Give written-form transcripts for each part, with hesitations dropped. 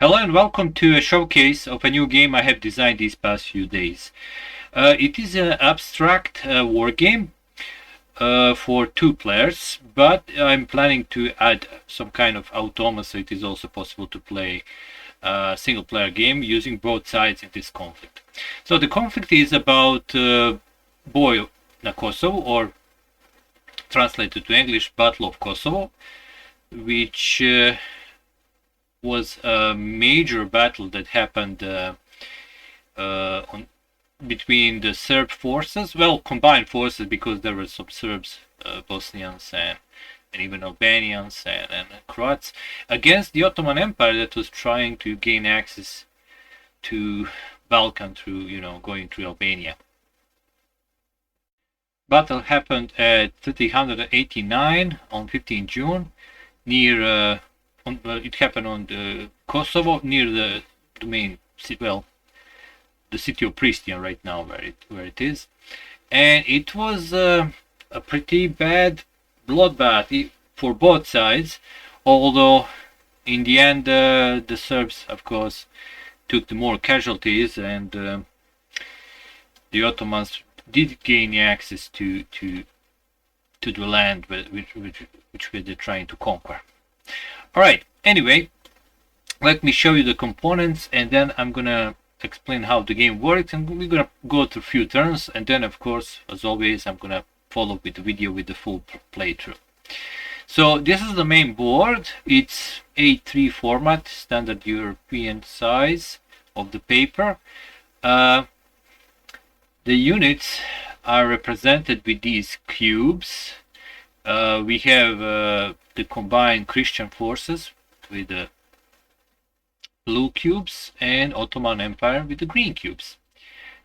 Hello and welcome to a showcase of a new game I have designed these past few days. It is an abstract war game for two players, but I'm planning to add some kind of automa, so it is also possible to play a single player game using both sides in this conflict. So the conflict is about Boj na Kosovo, or translated to English, Battle of Kosovo, which was a major battle that happened between the Serb forces, well, combined forces, because there were some Serbs, Bosnians, and even Albanians and Croats, against the Ottoman Empire that was trying to gain access to Balkan through, going through Albania. Battle happened at 1389 on 15 June near it happened on the Kosovo, near the main city, well, the city of Pristina right now, where it is, and it was a pretty bad bloodbath for both sides. Although in the end, the Serbs, of course, took the more casualties, and the Ottomans did gain access to the land which they're trying to conquer. Alright, anyway, let me show you the components, and then I'm gonna explain how the game works, and we're gonna go through a few turns, and then of course, as always, I'm gonna follow with the video with the full playthrough. So this is the main board. It's A3 format, standard European size of the paper. The units are represented with these cubes. We have the combined Christian forces with the blue cubes, and Ottoman Empire with the green cubes.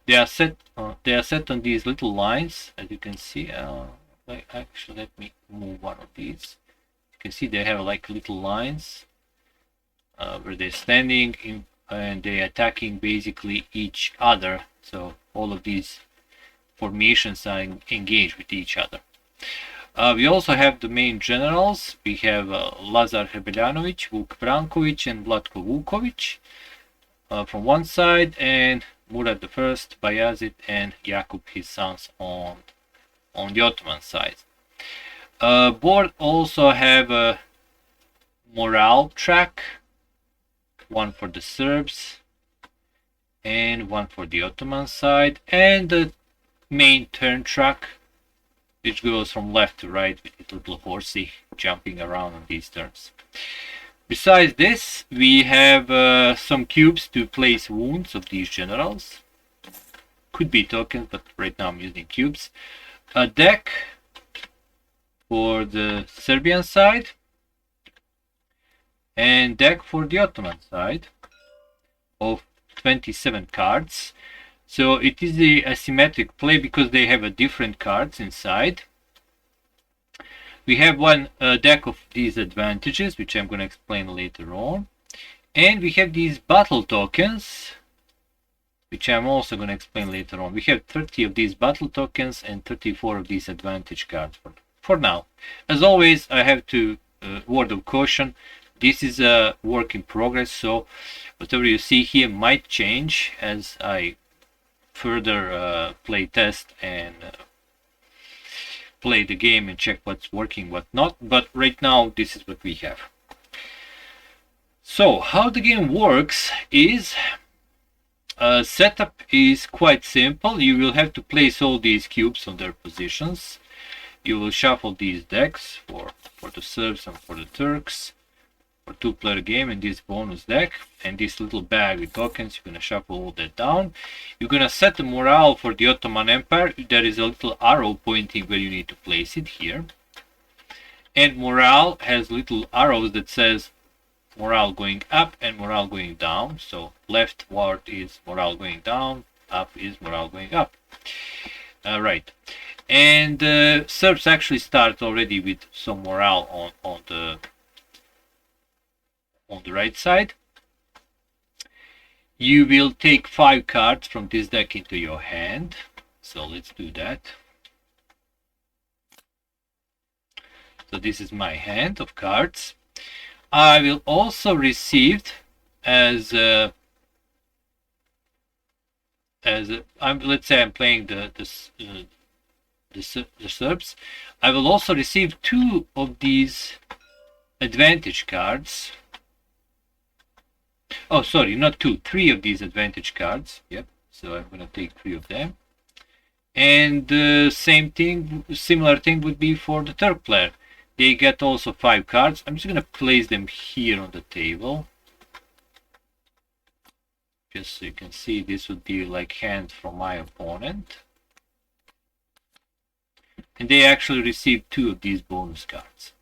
They are set on these little lines, as you can see. Actually, let me move one of these. You can see they have like little lines where they're standing in, and they're attacking basically each other. So all of these formations are engaged with each other. We also have the main generals. We have Lazar Hrebeljanović, Vuk Branković, and Vlatko Vuković from one side, and Murad I, Bayazid, and Jakub, his sons, on the Ottoman side. Board also have a morale track, one for the Serbs and one for the Ottoman side, and the main turn track, which goes from left to right with a little horsey jumping around on these turns. Besides this, we have some cubes to place wounds of these generals. Could be tokens, but right now I'm using cubes. A deck for the Serbian side, and deck for the Ottoman side of 27 cards. So it is the asymmetric play because they have a different cards inside. We have one deck of these advantages, which I'm going to explain later on. And we have these battle tokens, which I'm also going to explain later on. We have 30 of these battle tokens and 34 of these advantage cards for now. As always, I have to word of caution. This is a work in progress, so whatever you see here might change as I further play test and play the game and check what's working, what not. But right now, this is what we have. So how the game works is setup is quite simple. You will have to place all these cubes on their positions. You will shuffle these decks for the Serbs and for the Turks. For two-player game, and this bonus deck and this little bag with tokens, you're gonna shuffle all that down. You're gonna set the morale for the Ottoman Empire. There is a little arrow pointing where you need to place it here, and morale has little arrows that says morale going up and morale going down. So leftward is morale going down, up is morale going up. Right, and Serbs actually start already with some morale on the right side. You will take 5 cards from this deck into your hand. So let's do that. So this is my hand of cards. I will also receive as let's say I'm playing the Serbs, I will also receive 2 of these advantage cards. Oh, sorry, not 2, 3 of these advantage cards. Yep. So I'm gonna take 3 of them. And same thing, similar thing would be for the third player. They get also 5 cards. I'm just gonna place them here on the table, just so you can see. This would be like hand from my opponent, and they actually receive 2 of these bonus cards.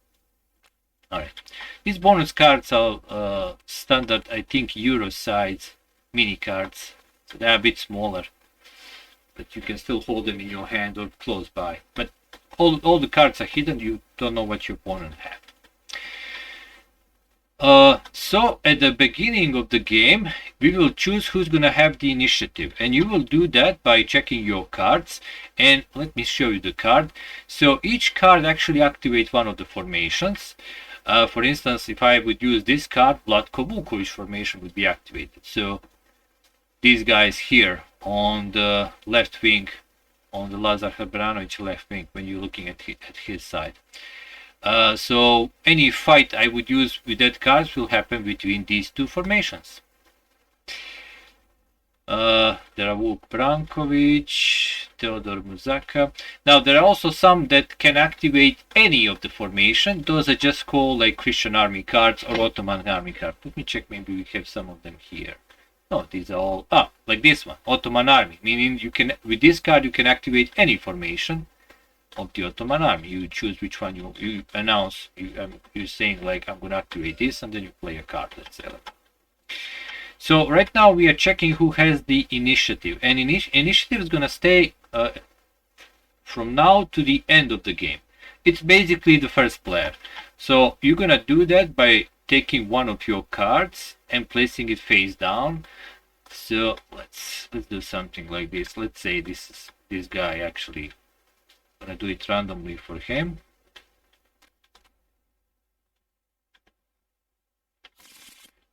Alright, these bonus cards are standard, I think, Euro size mini cards, so they're a bit smaller, but you can still hold them in your hand or close by. But all the cards are hidden, you don't know what your opponent has. So at the beginning of the game, we will choose who's going to have the initiative, and you will do that by checking your cards. And let me show you the card. So each card actually activates one of the formations. For instance, if I would use this card, Vlatko Vukovic formation would be activated. So these guys here on the left wing, on the Lazar Hebranovic left wing, when you're looking at his side. So any fight I would use with that card will happen between these 2 formations. There are Vuk Brankovic, Teodor Muzaka. Now there are also some that can activate any of the formation. Those are just called like Christian army cards or Ottoman army cards. Let me check, maybe we have some of them here. No, these are all like this one, Ottoman army, meaning you can, with this card you can activate any formation of the Ottoman army. You choose which one you announce. You're saying like, I'm going to activate this, and then you play a card, let's say. So right now we are checking who has the initiative, and initiative is going to stay from now to the end of the game. It's basically the first player. So you're going to do that by taking one of your cards and placing it face down. So let's do something like this. Let's say this guy actually. I'm gonna do it randomly for him.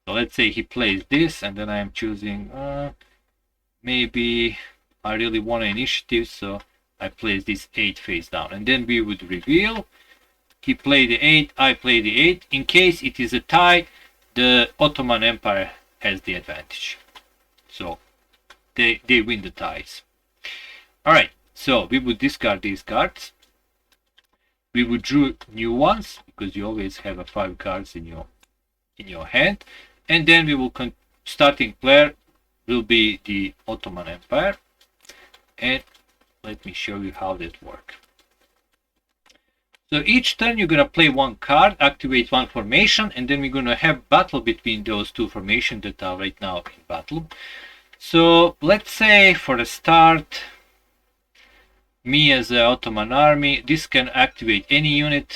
So let's say he plays this, and then I am choosing maybe I really want an initiative, so I place this 8 face down, and then we would reveal. He played the 8, I play the 8. In case it is a tie, the Ottoman Empire has the advantage. So they win the ties. Alright, so we would discard these cards. We would draw new ones, because you always have 5 cards in your hand. And then we will starting player will be the Ottoman Empire. And let me show you how that works. So each turn you're going to play 1 card, activate 1 formation, and then we're going to have battle between those 2 formations that are right now in battle. So let's say for a start, me as the Ottoman army, this can activate any unit.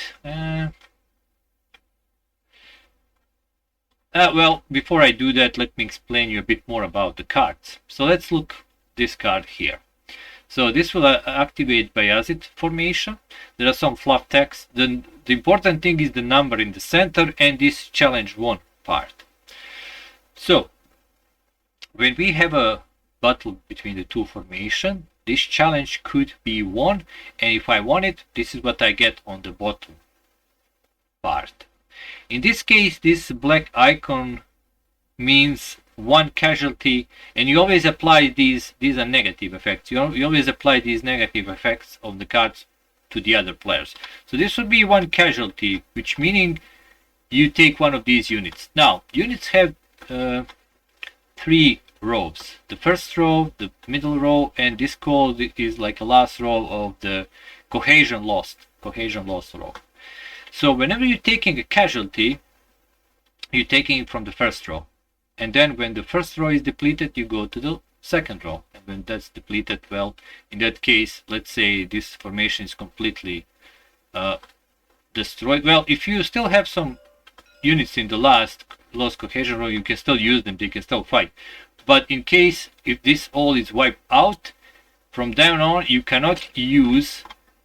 Well, before I do that, let me explain you a bit more about the cards. So let's look this card here. So this will activate Bayazid formation. There are some fluff text. The important thing is the number in the center and this challenge 1 part. So when we have a battle between the 2 formations, this challenge could be won, and if I won it, this is what I get on the bottom part. In this case, this black icon means 1 casualty, and you always apply these are negative effects. You always apply these negative effects of the cards to the other players. So this would be 1 casualty, which meaning you take 1 of these units. Now, units have 3 rows. The first row, the middle row, and this code is like a last row of the cohesion lost row. So whenever you're taking a casualty, you're taking it from the first row. And then when the first row is depleted, you go to the second row. And when that's depleted, well, in that case, let's say this formation is completely destroyed. Well, if you still have some units in the lost cohesion row, you can still use them, they can still fight. But in case if this all is wiped out, from then on you cannot use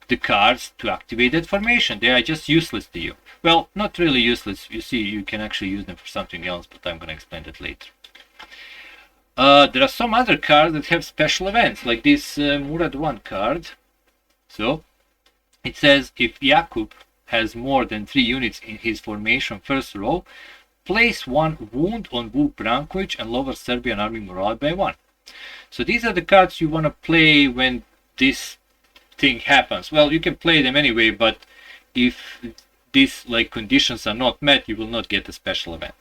the cards to activate that formation. They are just useless to you. Well, not really useless. You see, you can actually use them for something else, but I'm going to explain that later. There are some other cards that have special events, like this Murad 1 card. So, it says if Jakub has more than 3 units in his formation first row, place 1 wound on Vuk Brankovic and lower Serbian army morale by 1. So these are the cards you want to play when this thing happens. Well, you can play them anyway, but if these conditions are not met, you will not get a special event.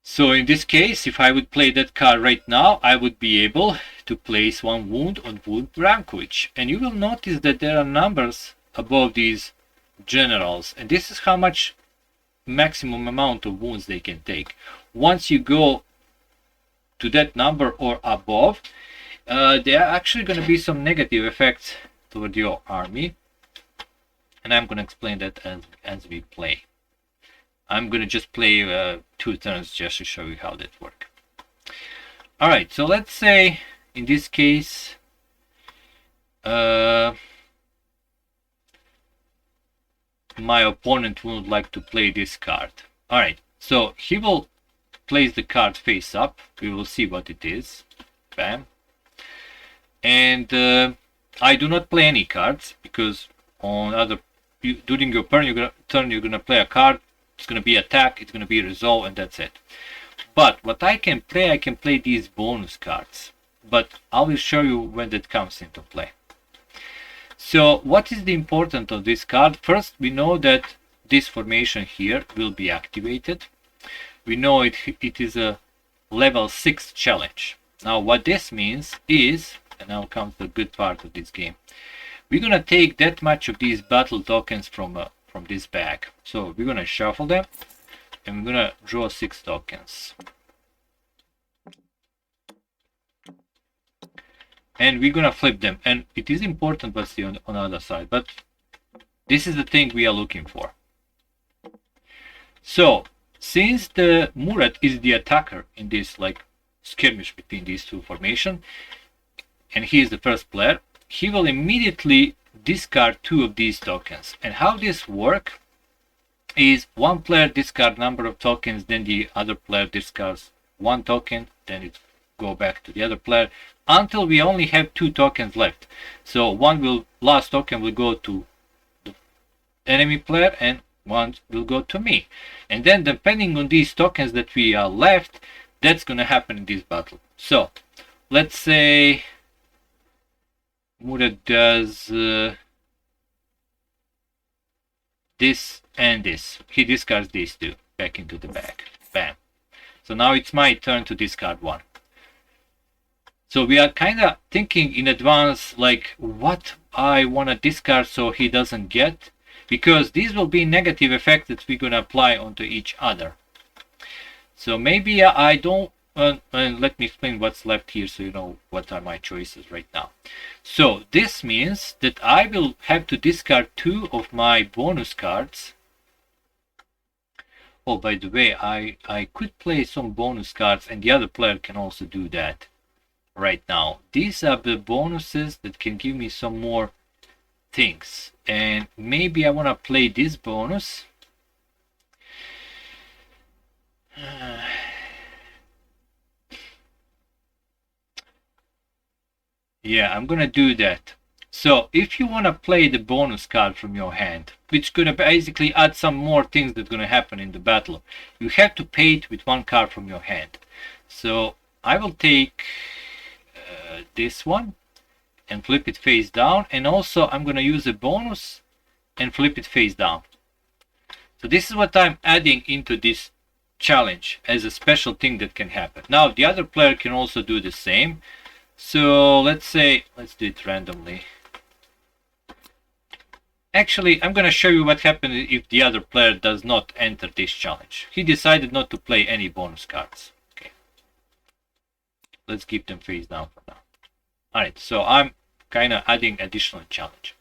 So in this case, if I would play that card right now, I would be able to place 1 wound on Vuk Brankovic. And you will notice that there are numbers above these generals, and this is how much maximum amount of wounds they can take. Once you go to that number or above, there are actually going to be some negative effects toward your army, and I'm going to explain that as we play. I'm going to just play 2 turns just to show you how that works. Alright, so let's say in this case my opponent would like to play this card. Alright, so he will place the card face up. We will see what it is. Bam. And I do not play any cards, because during your turn you're gonna play a card. It's going to be attack, it's going to be resolve, and that's it. But what I can play these bonus cards. But I will show you when that comes into play. So what is the importance of this card? First, we know that this formation here will be activated. We know it is a level 6 challenge. Now what this means is, and now comes the good part of this game, we're going to take that much of these battle tokens from this bag. So we're going to shuffle them, and we're going to draw 6 tokens. And we're going to flip them. And it is important what's on the other side, but this is the thing we are looking for. So since the Murad is the attacker in this skirmish between these two formations, and he is the first player, he will immediately discard 2 of these tokens. And how this works is one player discard number of tokens, then the other player discards 1 token, then it go back to the other player until we only have 2 tokens left. So last token will go to the enemy player and 1 will go to me. And then depending on these tokens that we are left, that's going to happen in this battle. So let's say Murad does this and this. He discards these 2 back into the bag. Bam. So now it's my turn to discard 1. So we are kind of thinking in advance what I want to discard so he doesn't get, because these will be negative effects that we're going to apply onto each other. So maybe I don't, and let me explain what's left here so you know what are my choices right now. So this means that I will have to discard 2 of my bonus cards. Oh, by the way, I could play some bonus cards, and the other player can also do that right now. These are the bonuses that can give me some more things, and maybe I want to play this bonus. Yeah, I'm gonna do that. So if you want to play the bonus card from your hand, which is gonna basically add some more things that's gonna happen in the battle, you have to pay it with 1 card from your hand. So I will take this one and flip it face down, and also I'm gonna use a bonus and flip it face down. So this is what I'm adding into this challenge as a special thing that can happen. Now the other player can also do the same. So let's do it randomly. Actually, I'm gonna show you what happens if the other player does not enter this challenge. He decided not to play any bonus cards. Okay, let's keep them face down for now. Alright, so I'm kind of adding additional challenge.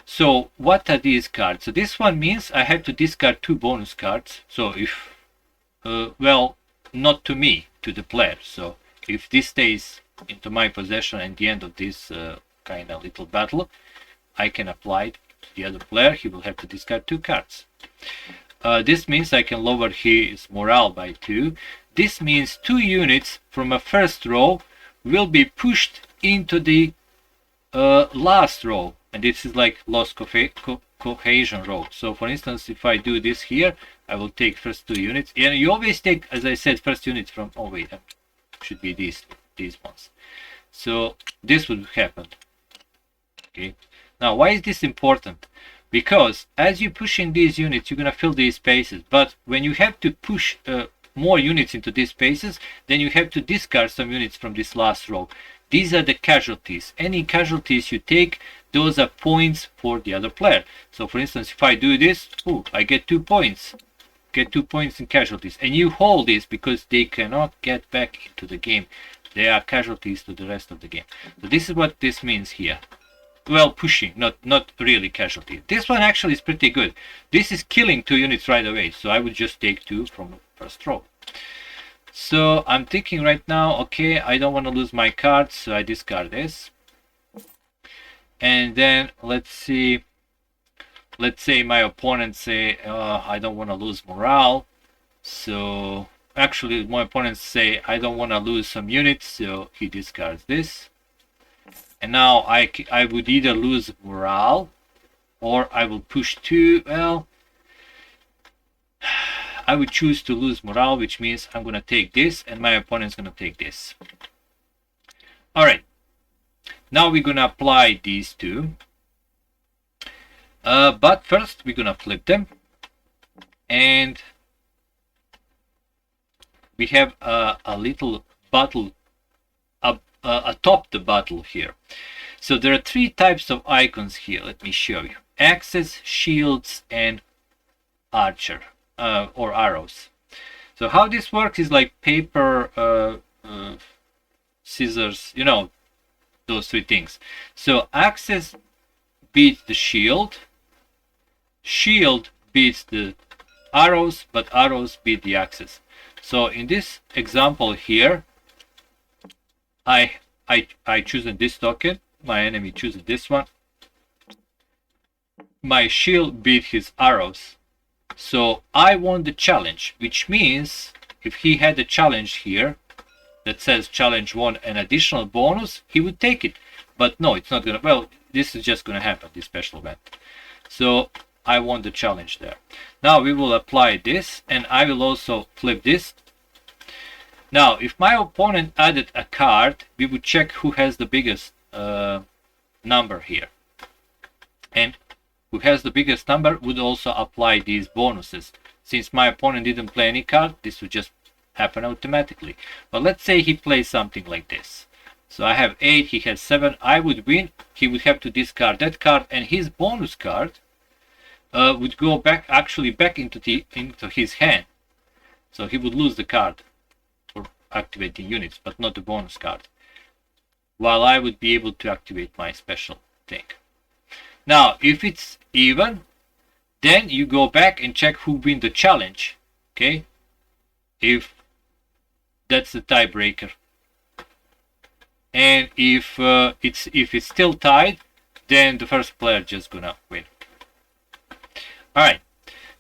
So what are these cards? So this one means I have to discard 2 bonus cards. So if well, not to me, to the player. So if this stays into my possession at the end of this kind of little battle, I can apply it to the other player, he will have to discard 2 cards. This means I can lower his morale by 2. This means 2 units from a first row will be pushed into the last row, and this is like lost cohesion row. So for instance, if I do this here, I will take first 2 units, and you always take, as I said, first units from, oh wait, should be these ones. So this would happen. Okay, now why is this important? Because as you push in these units, you're going to fill these spaces, but when you have to push more units into these spaces, then you have to discard some units from this last row. These are the casualties. Any casualties you take, those are points for the other player. So for instance, if I do this, I get 2 points. Get 2 points in casualties. And you hold this because they cannot get back into the game. They are casualties to the rest of the game. So this is what this means here. Well, pushing, not really casualty. This one actually is pretty good. This is killing 2 units right away. So I would just take 2 from the first row. So I'm thinking right now, okay, I don't want to lose my cards, so I discard this. And then let's see, let's say my opponent say, I don't want to lose morale. So actually my opponents say, I don't want to lose some units, so he discards this. And now I would either lose morale or I will push 2. Well, I would choose to lose morale, which means I'm going to take this and my opponent's going to take this. All right. Now we're going to apply these 2. But first we're going to flip them. And we have a little battle atop the battle here. So there are 3 types of icons here. Let me show you. Axes, shields, and archer. Or arrows. So how this works is like paper, scissors, you know, those 3 things. So axes beats the shield, shield beats the arrows, but arrows beat the axes. So in this example here, I choose this token, my enemy chooses this one. My shield beat his arrows. So I won the challenge, which means if he had a challenge here that says challenge 1 an additional bonus, he would take it. But no, it's not gonna, well, this is just gonna happen, this special event. So I won the challenge there. Now we will apply this, and I will also flip this. Now if my opponent added a card, we would check who has the biggest number here. And who has the biggest number would also apply these bonuses. Since my opponent didn't play any card, this would just happen automatically. But let's say he plays something like this. So I have 8, he has 7, I would win. He would have to discard that card, and his bonus card would go back into his hand. So he would lose the card for activating units, but not the bonus card. While I would be able to activate my special thing. Now, if it's even, then you go back and check who win the challenge. Okay, if that's the tiebreaker, and if it's still tied, then the first player just gonna win. All right.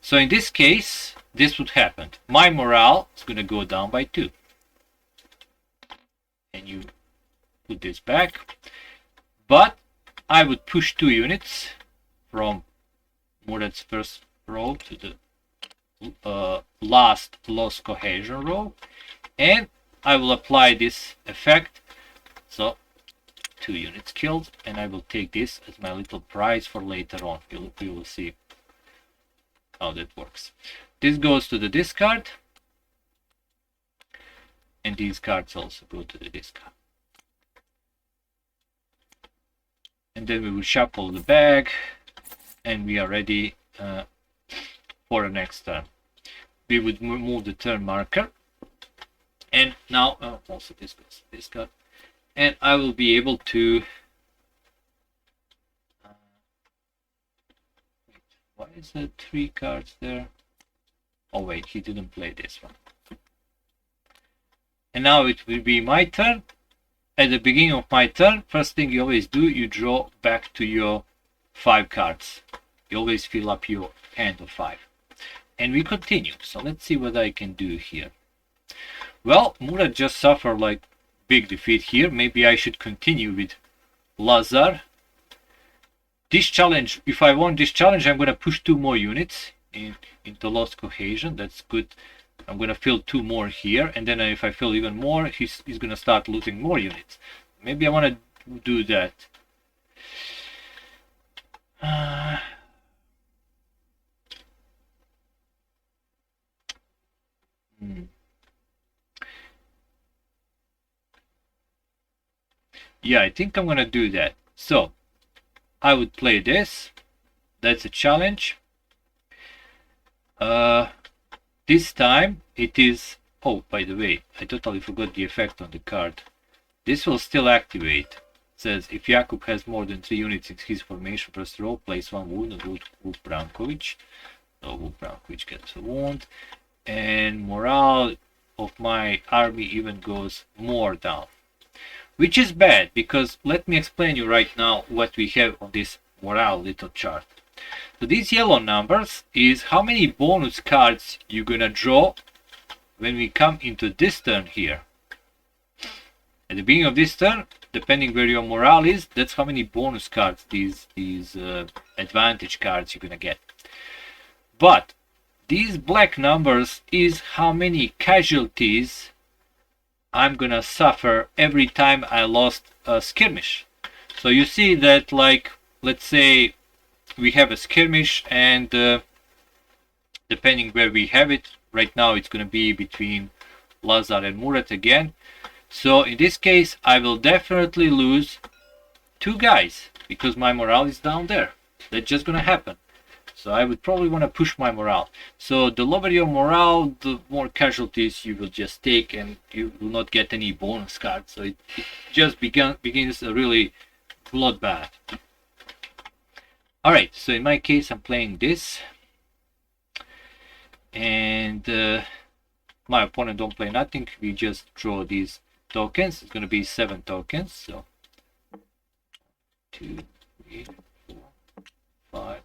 So in this case, this would happen. My morale is gonna go down by 2, and you put this back, but I would push 2 units from Murad's first row to the last lost cohesion row, and I will apply this effect. So 2 units killed, and I will take this as my little prize for later on. You will see how that works. This goes to the discard, and these cards also go to the discard. And then we will shuffle the bag, and we are ready for the next turn. We would move the turn marker, and now also this goes to this card, and I will be able to. Wait, why is there 3 cards there? Oh wait, he didn't play this one. And now it will be my turn. At the beginning of my turn, first thing you always do, you draw back to your 5 cards. You always fill up your hand of 5. And we continue. So let's see what I can do here. Well, Murat just suffered like big defeat here. Maybe I should continue with Lazar. This challenge, if I won this challenge, I'm going to push 2 more units into Lost Cohesion. That's good. I'm going to fill 2 more here, and then if I fill even more, he's going to start losing more units. Maybe I want to do that. Yeah, I think I'm going to do that. So, I would play this. That's a challenge. This time it is... Oh, by the way, I totally forgot the effect on the card. This will still activate. It says, if Jakub has more than 3 units in his formation, first row, place 1 wound on Vuk Brankovic. So Vuk Brankovic gets a wound. And morale of my army even goes more down. Which is bad, because let me explain you right now what we have on this morale little chart. So these yellow numbers is how many bonus cards you're gonna draw when we come into this turn here. At the beginning of this turn, depending where your morale is, that's how many bonus cards, these advantage cards you're gonna get. But these black numbers is how many casualties I'm gonna suffer every time I lost a skirmish. So you see that, like, let's say we have a skirmish, and depending where we have it, right now it's gonna be between Lazar and Murat again. So in this case, I will definitely lose 2 guys because my morale is down there. That's just gonna happen. So I would probably want to push my morale. So the lower your morale, the more casualties you will just take, and you will not get any bonus cards. So it just begins a really bloodbath. Alright, so in my case I'm playing this. And my opponent don't play nothing. We just draw these tokens. It's going to be 7 tokens. So 2, 3, 4, 5,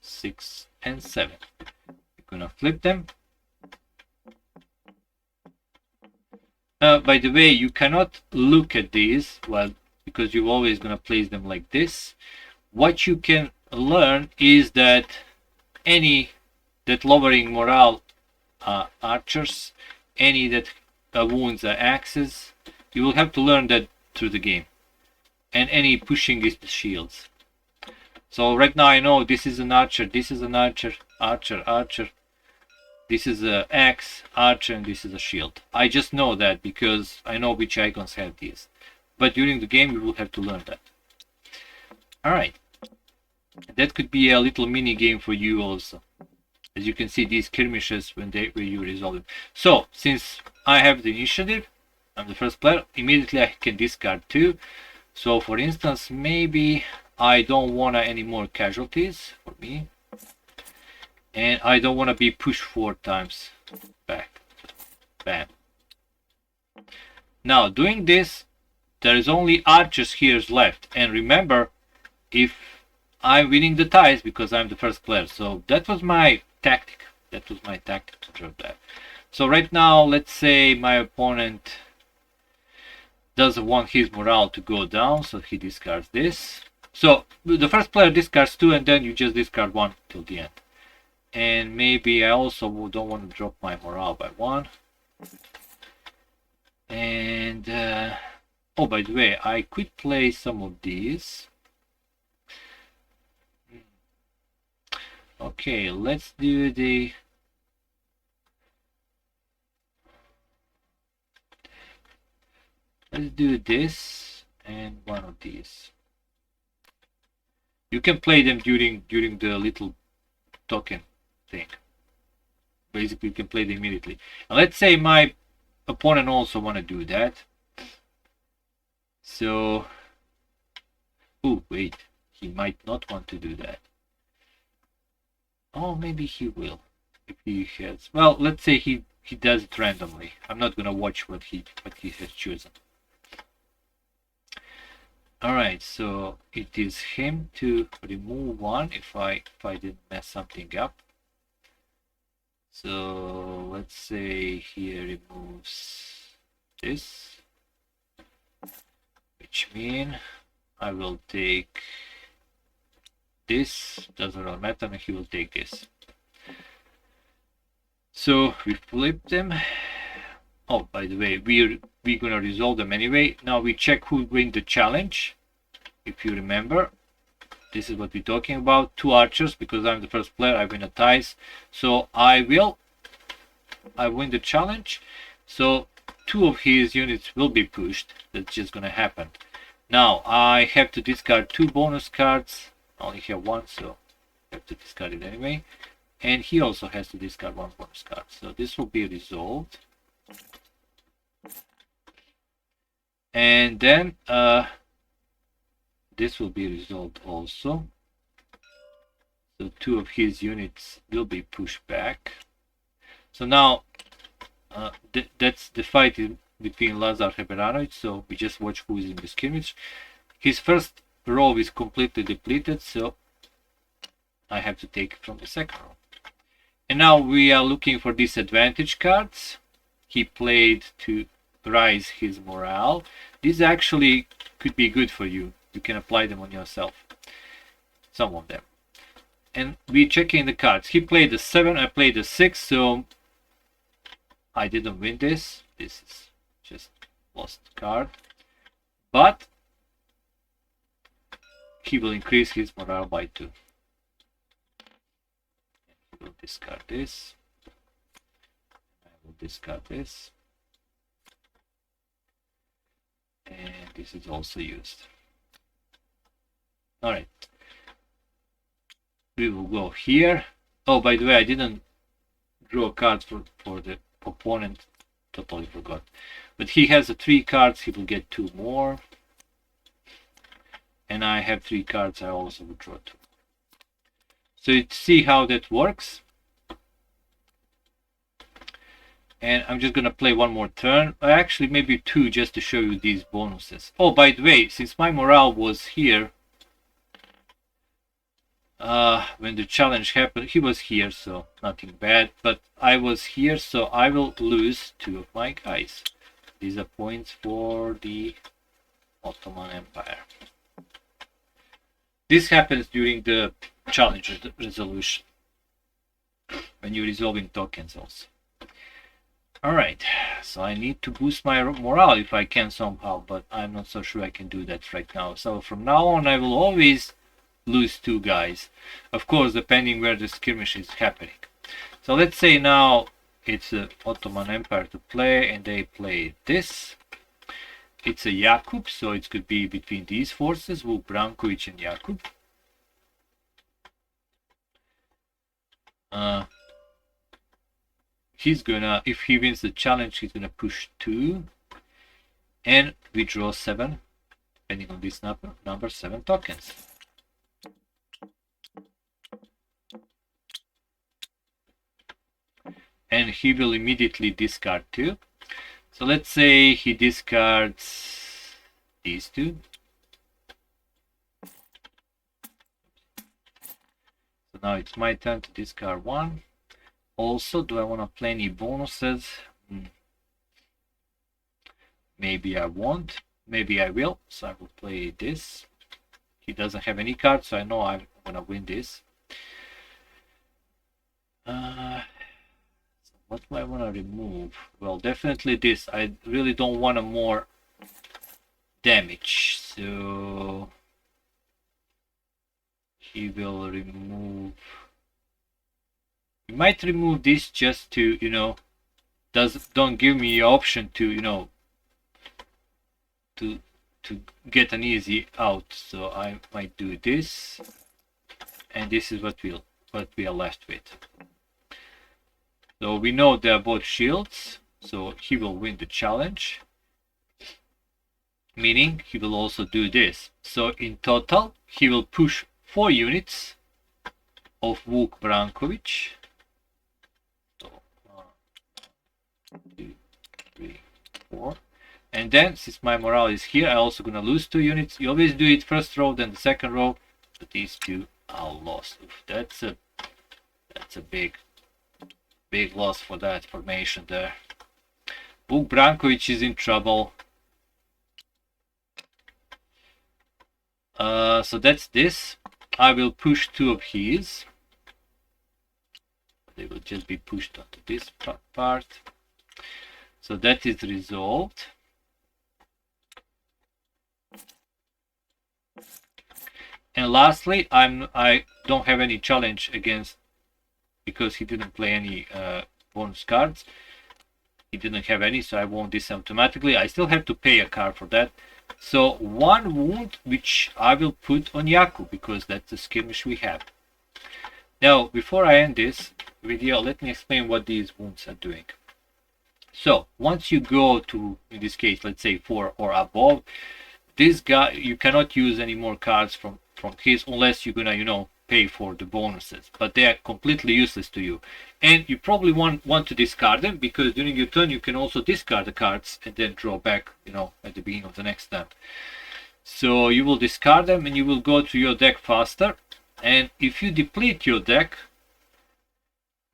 6, and 7. We're gonna flip them. By the way, you cannot look at these, well, because you're always gonna place them like this. What you can learn is that any that lowering morale archers, any that wounds are axes, you will have to learn that through the game. And any pushing is the shields. So right now I know this is an archer, this is an archer, archer, archer. This is an axe, archer, and this is a shield. I just know that because I know which icons have these. But during the game you will have to learn that. Alright. That could be a little mini game for you also. As you can see, these skirmishes when you resolve them. So, since I have the initiative, I'm the first player, immediately I can discard 2. So for instance, maybe I don't want any more casualties for me. And I don't want to be pushed 4 times back. Bam. Now, doing this, there is only archers here left. And remember, if I'm winning the ties because I'm the first player. So that was my tactic. That was my tactic to draw that. So right now, let's say my opponent doesn't want his morale to go down, so he discards this. So the first player discards 2, and then you just discard 1 till the end. And maybe I also don't want to drop my morale by 1. And oh, by the way, I could play some of these. Okay, let's do the... Let's do this and one of these. You can play them during the little token thing. Basically, you can play them immediately. And let's say my opponent also want to do that. So, oh wait, he might not want to do that. Oh, maybe he will, if he has. Well, let's say he does it randomly. I'm not gonna watch what he has chosen. Alright, so it is him to remove one if I didn't mess something up. So let's say he removes this, which means I will take this, doesn't really matter, and he will take this. So we flip them. Oh, by the way, we're gonna resolve them anyway. Now we check who win the challenge. If you remember, this is what we're talking about. 2 archers, because I'm the first player, I win a ties. So I win the challenge. So 2 of his units will be pushed. That's just gonna happen. Now I have to discard 2 bonus cards. I only have 1, so I have to discard it anyway. And he also has to discard 1 bonus card. So this will be resolved. And then this will be resolved also. So 2 of his units will be pushed back. So now that's the fight between Lazar Heberanovic. So we just watch who is in the skirmish. His first row is completely depleted, so I have to take it from the second row. And now we are looking for disadvantage cards. He played to rise his morale. These actually could be good for you. You can apply them on yourself, some of them. And we're checking the cards. He played a 7, I played a 6, so I didn't win this. This is just lost card. But he will increase his morale by 2. He will discard this. I will discard this. And this is also used. Alright. We will go here. Oh, by the way, I didn't draw cards for the opponent. Totally forgot. But he has 3 cards, he will get 2 more. And I have 3 cards, I also will draw 2. So you see how that works. And I'm just gonna play 1 more turn. Actually, maybe 2, just to show you these bonuses. Oh, by the way, since my morale was here, when the challenge happened, he was here, so nothing bad. But I was here, so I will lose 2 of my guys. These are points for the Ottoman Empire. This happens during the challenge resolution, when you're resolving tokens also. Alright, so I need to boost my morale if I can somehow, but I'm not so sure I can do that right now. So from now on I will always lose 2 guys, of course depending where the skirmish is happening. So let's say now it's the Ottoman Empire to play, and they play this. It's a Jakub, so it could be between these forces, Vuk Brankovic and Jakub. He's gonna, if he wins the challenge, he's gonna push 2, and we draw 7, depending on this number 7 tokens. And he will immediately discard 2. So let's say he discards these 2. So now it's my turn to discard 1. Also, do I want to play any bonuses? Maybe I won't. Maybe I will. So I will play this. He doesn't have any cards, so I know I'm going to win this. What do I want to remove? Well, definitely this. I really don't want a more damage. So he will remove. He might remove this just to, you know, don't give me the option to, you know, to get an easy out. So I might do this, and this is what we are left with. So we know they are both shields, so he will win the challenge, meaning he will also do this. So in total, he will push 4 units of Vuk Brankovic. So 1, 2, 3, 4. And then, since my morale is here, I'm also gonna lose 2 units. You always do it first row, then the second row. But these 2 are lost. Oof, that's a big loss for that formation there. Vuk Brankovic is in trouble. So that's this. I will push 2 of his. They will just be pushed onto this part. So that is resolved. And lastly, I don't have any challenge against, because he didn't play any bonus cards. He didn't have any, so I won this automatically. I still have to pay a card for that. So 1 wound, which I will put on Yaku, because that's the skirmish we have. Now, before I end this video, let me explain what these wounds are doing. So once you go to, in this case, let's say 4 or above, this guy, you cannot use any more cards from his, unless you're gonna, pay for the bonuses, but they are completely useless to you. And you probably want to discard them, because during your turn you can also discard the cards and then draw back, at the beginning of the next turn. So you will discard them and you will go to your deck faster. And if you deplete your deck,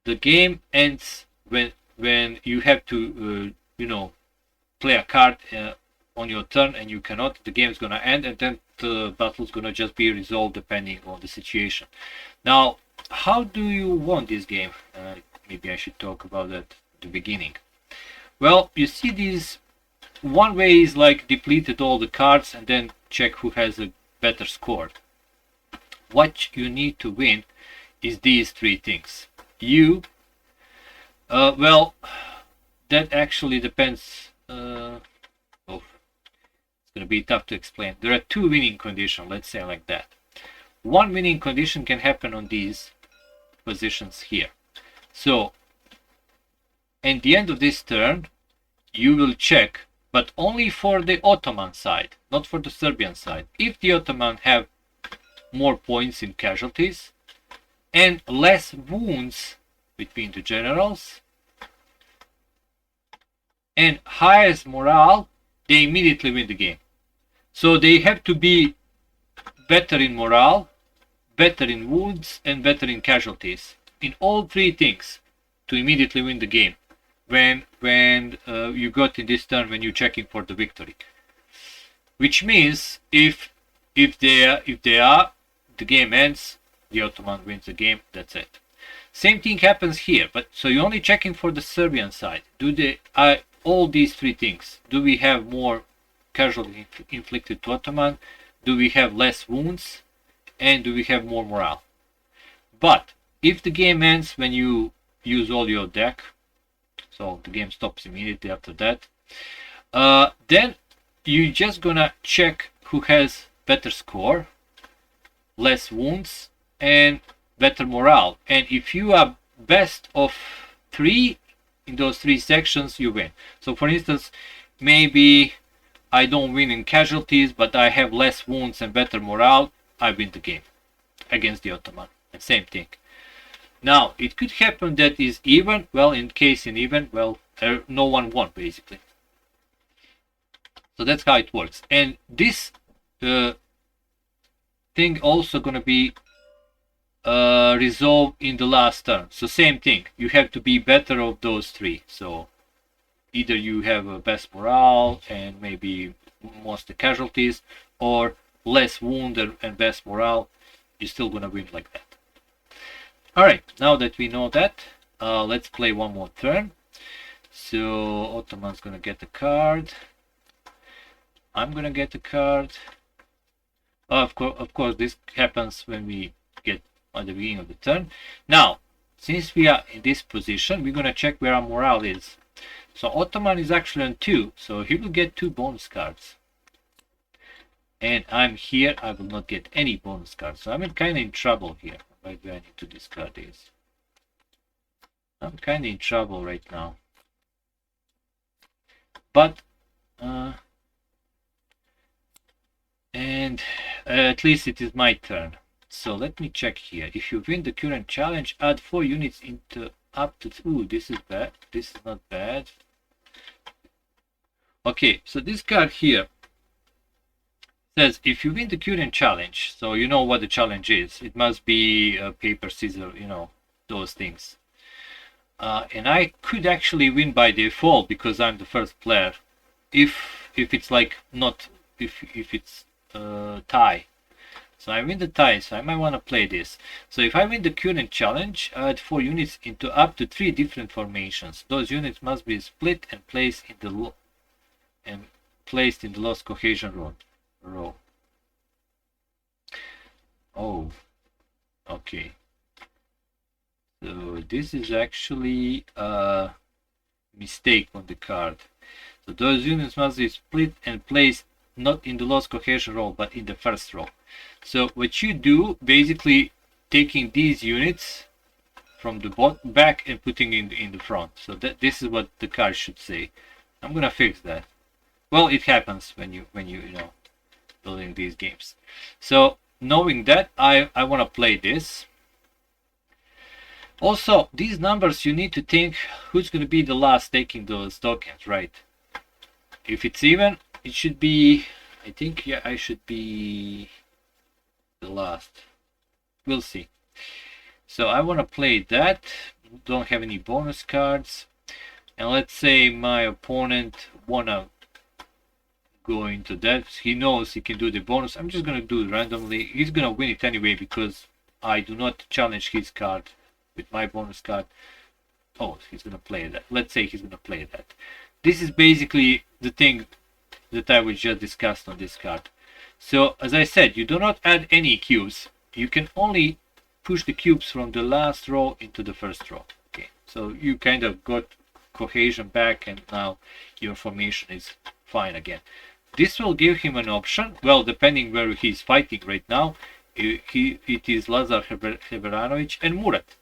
the game ends when you have to play a card on your turn, and you cannot. The game is gonna end, and then the battle is gonna just be resolved depending on the situation. Now, how do you won this game? Maybe I should talk about that at the beginning. Well, you see, these one way is like depleted all the cards and then check who has a better score. What you need to win is these 3 things. Well, that actually depends. It's going to be tough to explain. There are 2 winning conditions, let's say like that. 1 winning condition can happen on these positions here. So, at the end of this turn, you will check, but only for the Ottoman side, not for the Serbian side. If the Ottoman have more points in casualties and less wounds between the generals and highest morale, they immediately win the game. So they have to be better in morale, better in wounds, and better in casualties. In all 3 things to immediately win the game. When you got in this turn, when you're checking for the victory. Which means if they are, the game ends, the Ottoman wins the game, that's it. Same thing happens here, but so you're only checking for the Serbian side. All these 3 things. Do we have more casualty inflicted to Ottoman? Do we have less wounds? And do we have more morale? But if the game ends when you use all your deck, so the game stops immediately after that, then you're just gonna check who has better score, less wounds, and better morale. And if you are best of 3 in those 3 sections, you win. So for instance, maybe I don't win in casualties, but I have less wounds and better morale, I win the game against the Ottoman. And same thing. Now, it could happen that is even. Well, in case in even, well, no one won basically. So that's how it works. And this thing also gonna be resolved in the last turn. So same thing. You have to be better of those 3. So either you have a best morale and maybe most the casualties, or less wound and best morale. You're still gonna win like that. Alright, now that we know that, let's play one more turn. So Ottoman's gonna get a card. I'm gonna get a card. Of course, this happens when we get at the beginning of the turn. Now, since we are in this position, we're gonna check where our morale is. So Ottoman is actually on 2, so he will get 2 bonus cards. And I'm here, I will not get any bonus cards. So I'm kind of in trouble here. Why do I need to discard these? I'm kind of in trouble right now. But, and at least it is my turn. So let me check here. If you win the current challenge, add 4 units into up to... Ooh, this is bad. This is not bad. Okay, so this card here says if you win the Curian challenge, so you know what the challenge is. It must be paper, scissors, you know, those things. And I could actually win by default because I'm the first player. If it's like not if it's tie. So I win the tie, so I might want to play this. So if I win the current challenge, I add 4 units into up to 3 different formations. Those units must be split and placed in the lost cohesion row. Oh, okay. So this is actually a mistake on the card. So those units must be split and placed not in the lost cohesion row, but in the first row. So what you do, basically taking these units from the back and putting in the front. So this is what the card should say. I'm gonna fix that. Well, it happens when you know building these games. So knowing that, I want to play this. Also, these numbers, you need to think who's going to be the last taking those tokens, right? If it's even, it should be, I think, yeah, I should be the last. We'll see. So I want to play that. Don't have any bonus cards. And let's say my opponent wanna go into that. He knows he can do the bonus. I'm just gonna do it randomly. He's gonna win it anyway because I do not challenge his card with my bonus card. Oh, he's gonna play that. Let's say he's gonna play that. This is basically the thing that I was just discussed on this card. So as I said, you do not add any cubes. You can only push the cubes from the last row into the first row. Okay, so you kind of got cohesion back, and now your formation is fine again. This will give him an option. Well, depending where he's fighting right now, it is Lazar Heberanovic and Murat.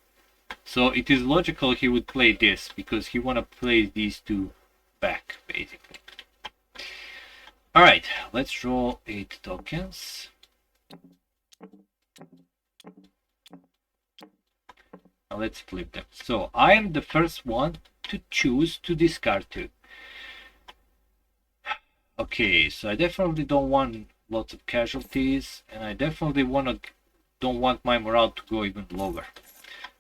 So it is logical he would play this because he want to play these two back, basically. All right, let's draw 8 tokens. Now let's flip them. So I am the first one to choose to discard 2. Okay, so I definitely don't want lots of casualties, and I definitely don't want my morale to go even lower.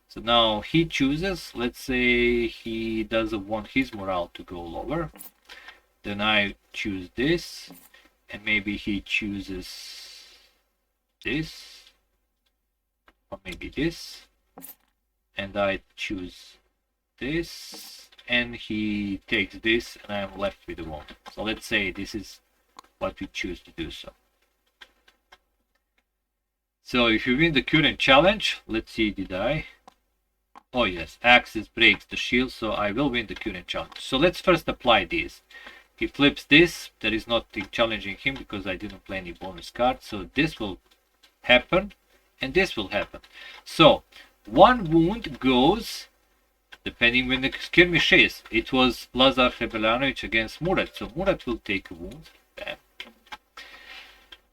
So now he chooses. Let's say he doesn't want his morale to go lower. Then I choose this, and maybe he chooses this, or maybe this, and I choose this, and he takes this, and I'm left with the one. So let's say this is what we choose to do. So if you win the current challenge, let's see, did I? Oh yes, Axis breaks the shield, so I will win the current challenge. So let's first apply these. He flips this. That is not challenging him because I didn't play any bonus card. So this will happen, and this will happen. So 1 wound goes, depending when the skirmish is. It was Lazar Heberanovic against Murat, so Murat will take a wound. Bam.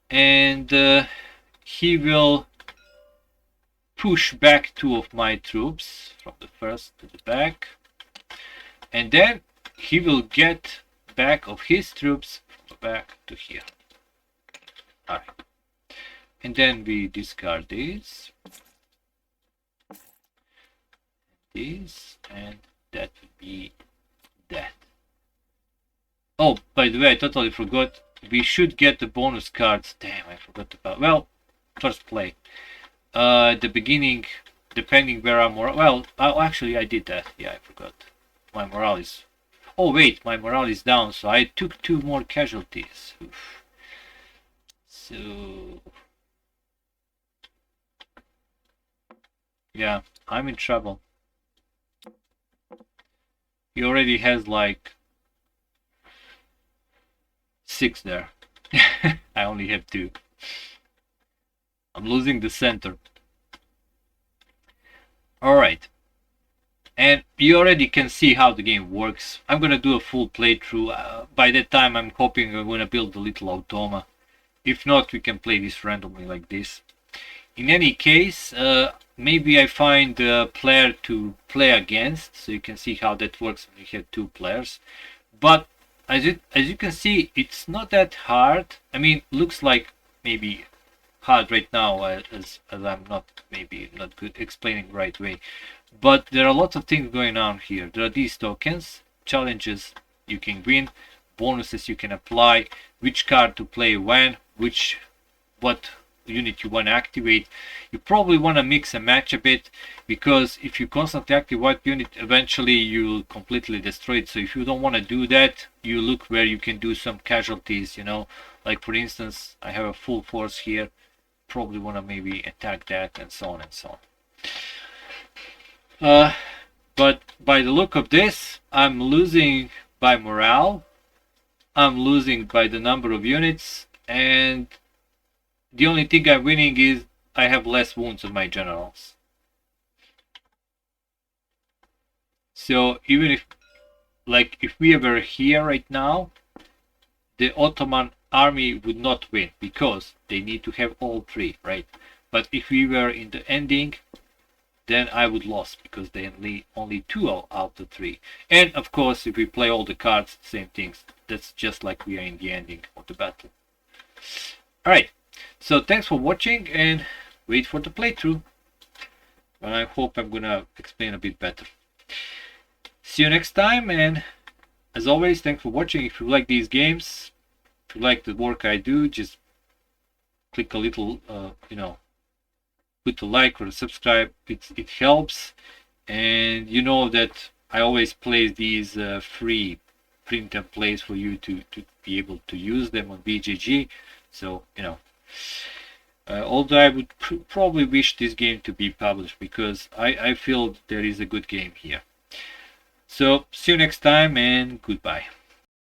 And he will push back 2 of my troops from the first to the back, and then he will get back of his troops from the back to here. All right, and then we discard these, and that would be that. Oh, by the way, I totally forgot. We should get the bonus cards. Damn, I forgot about. Well, first play. At the beginning, depending where I'm more. Well, actually, I did that. Yeah, I forgot. My morale is. Oh wait, my morale is down, so I took 2 more casualties. Oof. So yeah, I'm in trouble. He already has like 6 there. I only have 2. I'm losing the center. Alright. And you already can see how the game works. I'm gonna do a full playthrough. By that time I'm hoping I'm gonna build a little automa. If not, we can play this randomly like this. In any case, maybe I find a player to play against, so you can see how that works when you have 2 players. But as you can see, it's not that hard. I mean, looks like maybe hard right now, as I'm not maybe not good explaining right way, but there are lots of things going on here. There are these tokens, challenges you can win, bonuses you can apply, which card to play when, what unit you want to activate. You probably want to mix and match a bit, because if you constantly activate one unit, eventually you'll completely destroy it. So if you don't want to do that, you look where you can do some casualties, you know, like for instance, I have a full force here, probably want to maybe attack that, and so on and so on. But by the look of this, I'm losing by morale, I'm losing by the number of units, and the only thing I'm winning is I have less wounds on my generals. So even if, like, if we were here right now, the Ottoman army would not win, because they need to have all three, right? But if we were in the ending, then I would lose, because they only two out of the three. And of course, if we play all the cards, same things. That's just like we are in the ending of the battle. Alright, so thanks for watching, and wait for the playthrough. But I hope I'm gonna explain a bit better. See you next time, and as always, thanks for watching. If you like these games, if you like the work I do, just click a little, you know, put a like or a subscribe. It helps, and you know that I always place these free print and plays for you to be able to use them on BGG. So you know, although I would probably wish this game to be published, because I feel there is a good game here. So see you next time, and goodbye.